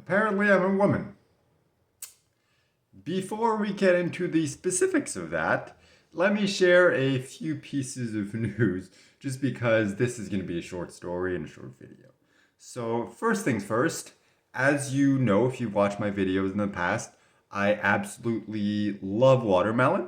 Apparently, I'm a woman. Before we get into the specifics of that, let me share a few pieces of news just because this is going to be a short story and a short video. So, first things first, as you know, if you've watched my videos in the past, I absolutely love watermelon.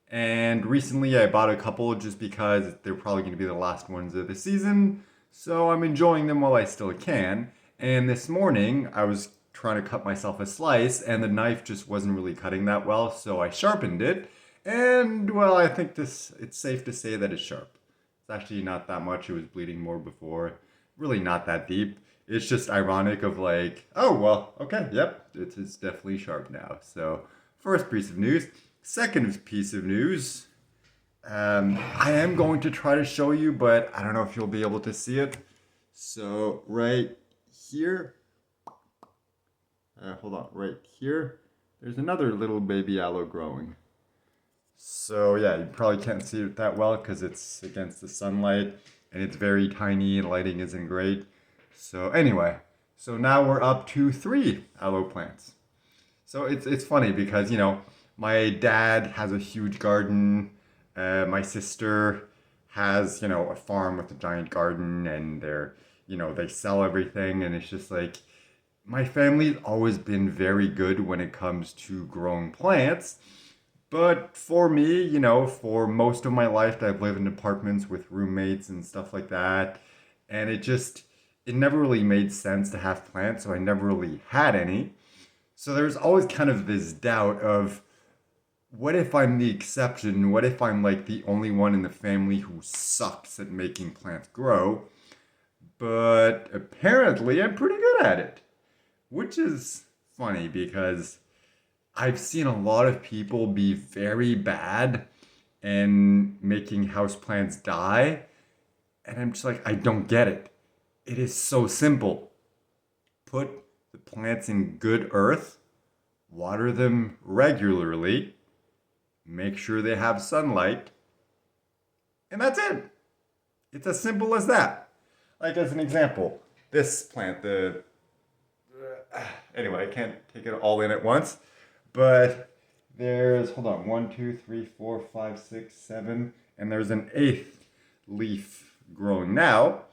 And recently I bought a couple just because they're probably going to be the last ones of the season. So I'm enjoying them while I still can. And this morning I was trying to cut myself a slice and the knife just wasn't really cutting that well. So I sharpened it. And well, I think it's safe to say that it's sharp. It's actually not that much. It was bleeding more before. Really not that deep. It's just ironic of like, oh, well, okay, yep, it's definitely sharp now. So first piece of news. Second piece of news, I am going to try to show you, but I don't know if you'll be able to see it. So right here, hold on, right here, there's another little baby aloe growing. So yeah, you probably can't see it that well because it's against the sunlight and it's very tiny and lighting isn't great. So anyway, so now we're up to 3 aloe plants. So it's funny because, my dad has a huge garden. My sister has, a farm with a giant garden, and they sell everything. And it's just like, my family's always been very good when it comes to growing plants. But for me, for most of my life, I've lived in apartments with roommates and stuff like that. And it never really made sense to have plants, so I never really had any. So there's always kind of this doubt of, what if I'm the exception? What if I'm like the only one in the family who sucks at making plants grow? But apparently I'm pretty good at it, which is funny because I've seen a lot of people be very bad and making houseplants die. And I'm just like, I don't get it. It is so simple. Put the plants in good earth, water them regularly, make sure they have sunlight, and that's it. It's as simple as that. Like, as an example, this plant, anyway, I can't take it all in at once, but hold on, 1, 2, 3, 4, 5, 6, 7, and there's an 8th leaf growing now.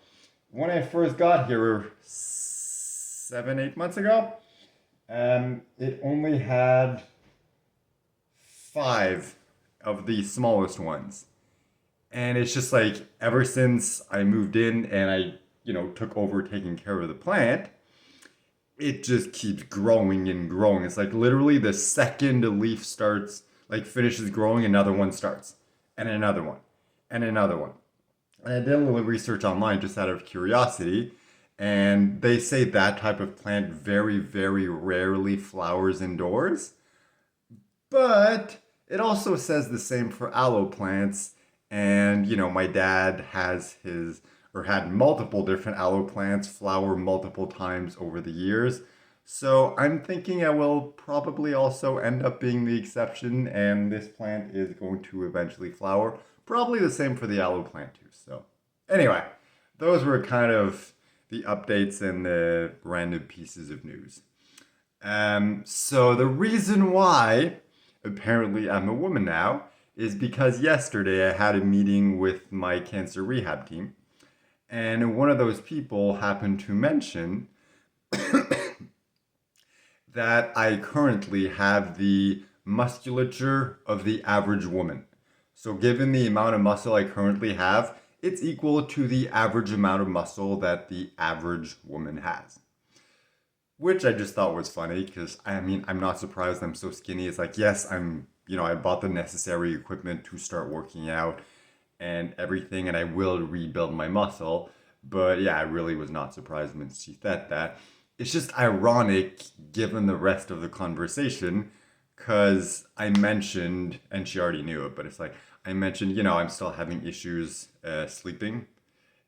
When I first got here 7, 8 months ago, it only had 5 of the smallest ones. And it's just like, ever since I moved in and I, took over taking care of the plant, it just keeps growing and growing. It's like literally the second a leaf finishes growing, another one starts, and another one, and another one. And I did a little research online just out of curiosity, and they say that type of plant very, very rarely flowers indoors. But it also says the same for aloe plants. And, my dad had multiple different aloe plants flower multiple times over the years. So I'm thinking I will probably also end up being the exception, and this plant is going to eventually flower. Probably the same for the aloe plant too. So anyway, those were kind of the updates and the random pieces of news. So the reason why apparently I'm a woman now is because yesterday I had a meeting with my cancer rehab team, and one of those people happened to mention that I currently have the musculature of the average woman. So given the amount of muscle I currently have, it's equal to the average amount of muscle that the average woman has. Which I just thought was funny because, I'm not surprised I'm so skinny. It's like, yes, I bought the necessary equipment to start working out and everything, and I will rebuild my muscle. But yeah, I really was not surprised when she said that. It's just ironic given the rest of the conversation, because I mentioned, and she already knew it, but it's like, I mentioned, I'm still having issues sleeping.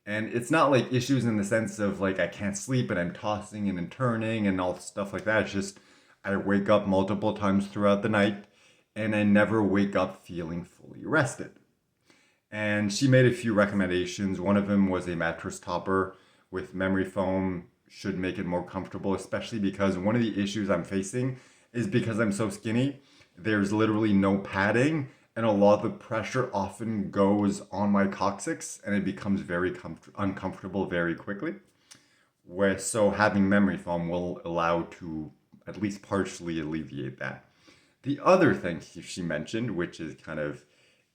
And it's not like issues in the sense of like I can't sleep and I'm tossing and turning and all stuff like that. It's just I wake up multiple times throughout the night and I never wake up feeling fully rested. And she made a few recommendations. One of them was a mattress topper with memory foam. should make it more comfortable, especially because one of the issues I'm facing is because I'm so skinny, there's literally no padding, and a lot of the pressure often goes on my coccyx, and it becomes very uncomfortable very quickly. Where so having memory foam will allow to at least partially alleviate that. The other thing she mentioned, which is kind of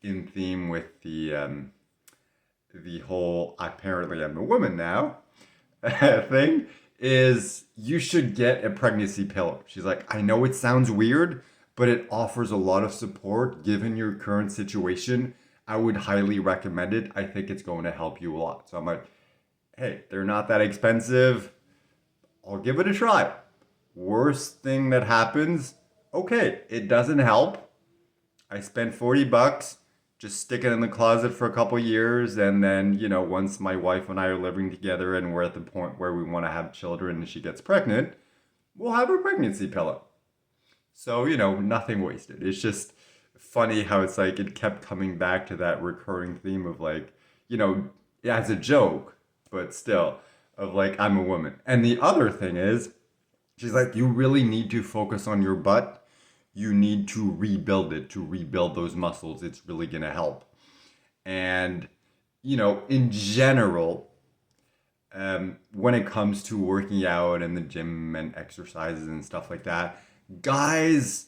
in theme with the whole apparently I'm a woman now thing, is you should get a pregnancy pillow. She's like, I know it sounds weird, but it offers a lot of support given your current situation. I would highly recommend it. I think it's going to help you a lot. So I'm like, hey, they're not that expensive. I'll give it a try. Worst thing that happens, okay, it doesn't help. I spent $40, just stick it in the closet for a couple years, and then, once my wife and I are living together and we're at the point where we want to have children and she gets pregnant, we'll have a pregnancy pillow. So, nothing wasted. It's just funny how it's like it kept coming back to that recurring theme of like, as a joke, but still, of like, I'm a woman. And the other thing is, she's like, you really need to focus on your butt. You need to rebuild it, to rebuild those muscles. It's really going to help. And, in general, when it comes to working out and the gym and exercises and stuff like that, guys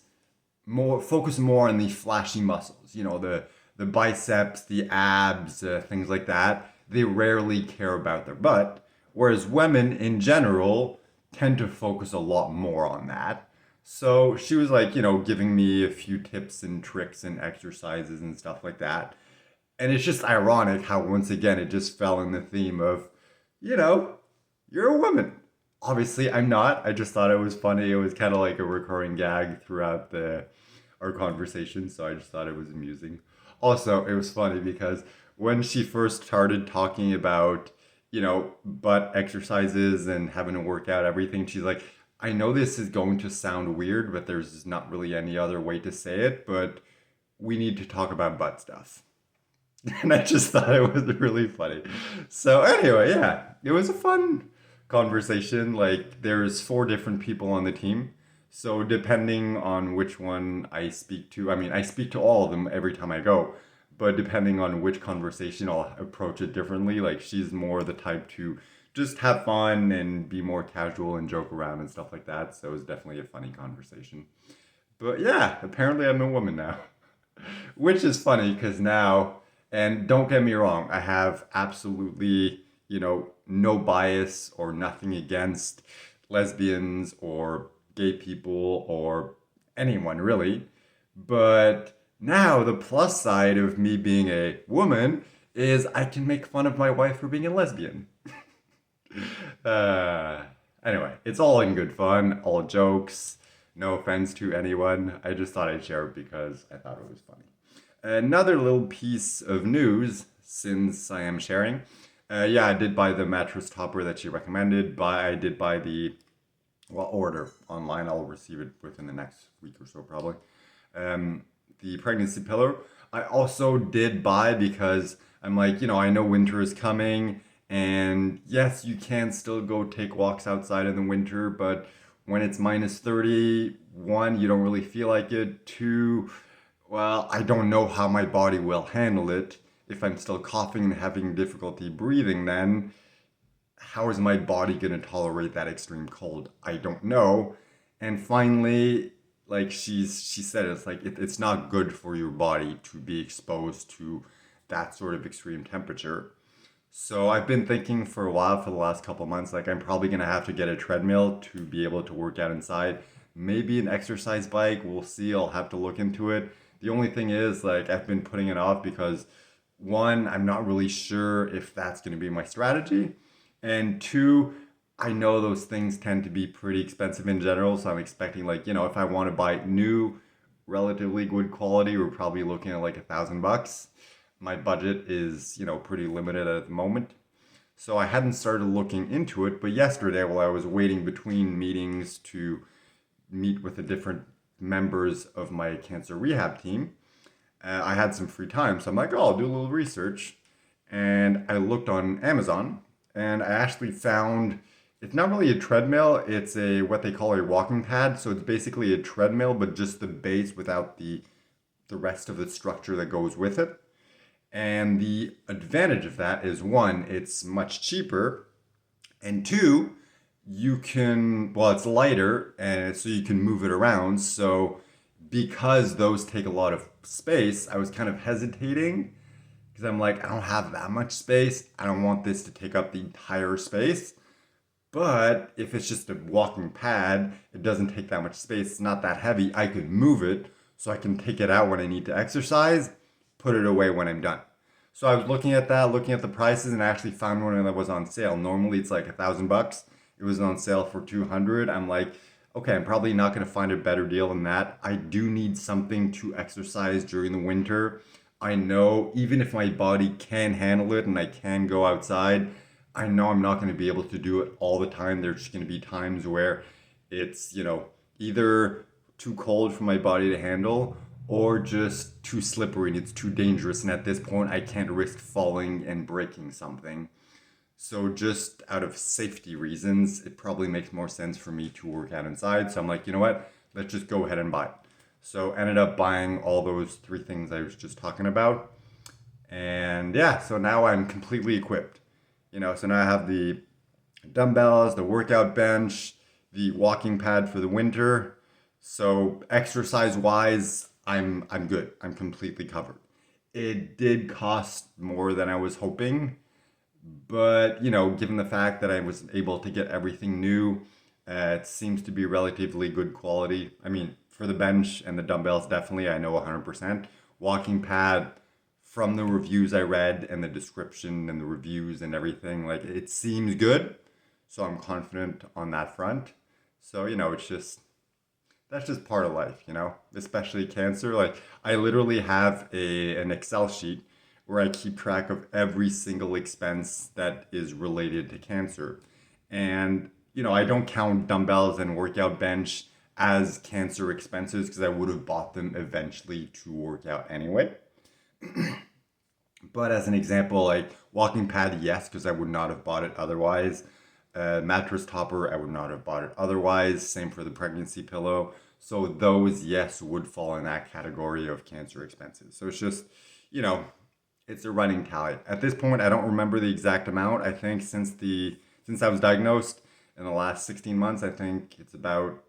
focus more on the flashy muscles, the biceps, the abs, things like that. They rarely care about their butt, whereas women in general tend to focus a lot more on that. So she was like, giving me a few tips and tricks and exercises and stuff like that. And it's just ironic how once again it just fell in the theme of, you're a woman. Obviously, I'm not. I just thought it was funny. It was kind of like a recurring gag throughout our conversation, so I just thought it was amusing. Also, it was funny because when she first started talking about, butt exercises and having to work out everything, she's like, I know this is going to sound weird, but there's not really any other way to say it, but we need to talk about butt stuff. And I just thought it was really funny. So anyway, yeah, it was a fun conversation. Like there's four different people on the team. So depending on which one I speak to, I mean, I speak to all of them every time I go, but depending on which conversation, I'll approach it differently. Like she's more the type to just have fun and be more casual and joke around and stuff like that. So it was definitely a funny conversation. But yeah, apparently I'm a woman now, which is funny because now, and don't get me wrong, I have absolutely, no bias or nothing against lesbians or gay people or anyone really. But now the plus side of me being a woman is I can make fun of my wife for being a lesbian. uh, anyway, it's all in good fun, all jokes. No offense to anyone. I just thought I'd share it because I thought it was funny. Another little piece of news, since I am sharing. Yeah, I did buy the mattress topper that she recommended, but I did buy order online. I'll receive it within the next week or so, probably. The pregnancy pillow. I also did buy because I'm like, I know winter is coming, and yes, you can still go take walks outside in the winter, but when it's minus 30, one, you don't really feel like it. Two, well, I don't know how my body will handle it. If I'm still coughing and having difficulty breathing, then how is my body going to tolerate that extreme cold? I don't know. And finally, like she said, it's like it's not good for your body to be exposed to that sort of extreme temperature. So I've been thinking for a while, for the last couple months, like I'm probably gonna have to get a treadmill to be able to work out inside. Maybe an exercise bike. We'll see. I'll have to look into it. The only thing is, like, I've been putting it off because one, I'm not really sure if that's gonna be my strategy, and two, I know those things tend to be pretty expensive in general. So I'm expecting, like, if I want to buy new, relatively good quality, we're probably looking at like $1,000. My budget is, pretty limited at the moment. So I hadn't started looking into it, but yesterday while I was waiting between meetings to meet with the different members of my cancer rehab team, I had some free time. So I'm like, oh, I'll do a little research. And I looked on Amazon and I actually found It's not really a treadmill, it's a what they call a walking pad. So it's basically a treadmill, but just the base without the rest of the structure that goes with it. And the advantage of that is one, it's much cheaper, and two, you can, well, it's lighter, and so you can move it around. So because those take a lot of space, I was kind of hesitating because I'm like, I don't have that much space. I don't want this to take up the entire space. But if it's just a walking pad, it doesn't take that much space. It's not that heavy. I could move it so I can take it out when I need to exercise, put it away when I'm done. So I was looking at that, looking at the prices, and I actually found one that was on sale. Normally it's like $1,000. It was on sale for 200. I'm like, okay, I'm probably not going to find a better deal than that. I do need something to exercise during the winter. I know even if my body can handle it and I can go outside, I know I'm not going to be able to do it all the time. There's going to be times where it's, either too cold for my body to handle or just too slippery and it's too dangerous. And at this point, I can't risk falling and breaking something. So just out of safety reasons, it probably makes more sense for me to work out inside. So I'm like, you know what? Let's just go ahead and buy it. So ended up buying all those three things I was just talking about. And yeah, so now I'm completely equipped. So now I have the dumbbells, the workout bench, the walking pad for the winter. So exercise wise, I'm good. I'm completely covered. It did cost more than I was hoping, but given the fact that I was able to get everything new, it seems to be relatively good quality. I mean, for the bench and the dumbbells, definitely, I know 100%. Walking pad, from the reviews I read and the description and the reviews and everything, like it seems good. So I'm confident on that front. So, it's just, that's just part of life, especially cancer. Like I literally have an Excel sheet where I keep track of every single expense that is related to cancer. And, I don't count dumbbells and workout bench as cancer expenses because I would have bought them eventually to work out anyway. But as an example, like walking pad, yes, because I would not have bought it otherwise. Mattress topper, I would not have bought it otherwise. Same for the pregnancy pillow. So those, yes, would fall in that category of cancer expenses. So it's just, you know, it's a running tally. At this point, I don't remember the exact amount. I think since I was diagnosed in the last 16 months, I think it's about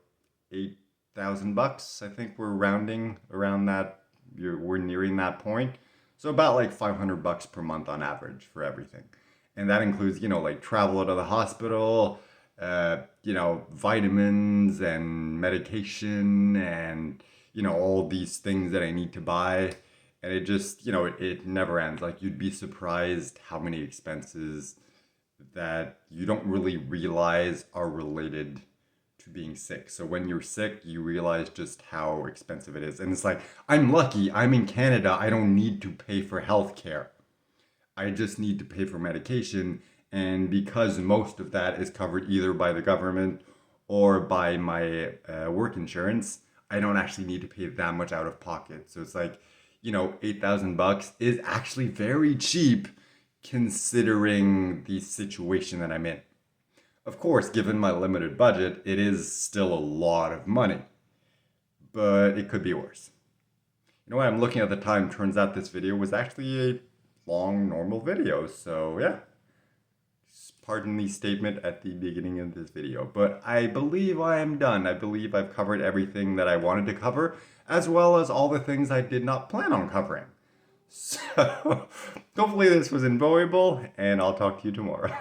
$8,000. I think we're rounding around that. We're nearing that point. So about like $500 per month on average for everything. And that includes, like travel to the hospital, vitamins and medication and, all these things that I need to buy. And it just, it never ends. Like you'd be surprised how many expenses that you don't really realize are related to being sick. So when you're sick, you realize just how expensive it is. And it's like, I'm lucky, I'm in Canada, I don't need to pay for healthcare. I just need to pay for medication. And because most of that is covered either by the government or by my work insurance, I don't actually need to pay that much out of pocket. So it's like, $8,000 is actually very cheap considering the situation that I'm in. Of course, given my limited budget, it is still a lot of money, but it could be worse. You know what? I'm looking at the time. Turns out this video was actually a long, normal video. So yeah, pardon the statement at the beginning of this video, but I believe I am done. I believe I've covered everything that I wanted to cover, as well as all the things I did not plan on covering. So hopefully this was enjoyable, and I'll talk to you tomorrow.